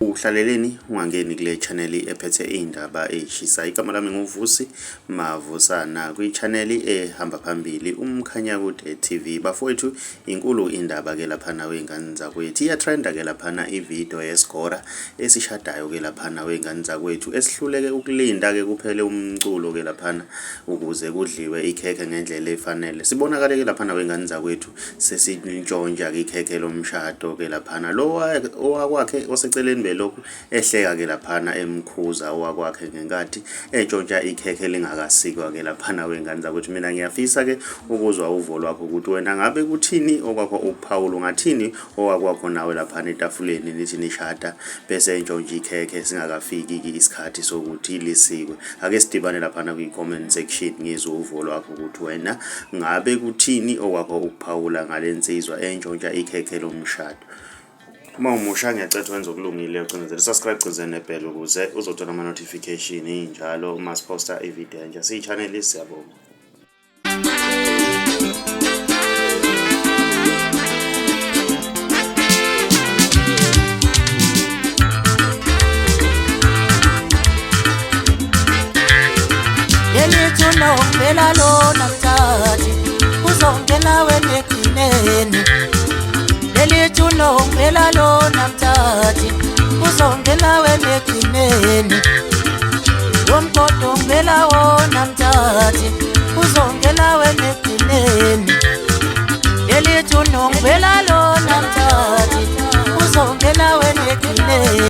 Uhlaleleni ungangeni kule channel ephethe indaba eshisa. Igama lami nguVusi Mavusana kwi channel ehamba phambili uMkhanyakude TV. Bafowethu inkulu indaba ke laphana wengane zakwethu. Iya trenda ke laphana ivideo yeSgora esishadayo ke laphana wengane zakwethu esihluleke ukulinda ke kuphele umculo ke laphana ukuze kudliwe ikhekhe ngendlela efanele. Sibonakala ke laphana wengane zakwethu sesintshontsha ke ikhekhe lomshado ke laphana lo owakwakhe oseceleni lokhu ehleka ke laphana emkhuza owakwakhe ngenkathi entshontsha ikhekhe lingakasikwa ke laphana wengane zakwethu. Mina ngiyafisa ke ukuzwa uvo lwakho ukuthi wena ngabe kuthini okwakho ukuphawula ngathini owakwakho nawe laphana etafuleni nithi nishada bese entshontsha ikhekhe singakafiki isikhathi sokuthi lisikwe. Ake sidibane laphana kwi comment section ngizwe uvo lwakho ukuthi wena ngabe kuthini okwakho ukuphawula ngalensizwa entshontsha ikhekhe lomshado. Uma umusha ngiyacela wenze okulungile ucindezela subscribe cenzene bell ukuze uzothola ama notification njalo uma siposta ivideo entsha. Si channel siyabonga. Yelithuna ongela lona mthathi uzongena wenekhineni. Yelithuna ongela lona mthathi uzongena wenekhineni. Womgodo ongela wona mthathi uzongena wenekhineni. Yelithuna ongela lona mthathi uzongena wenekhineni.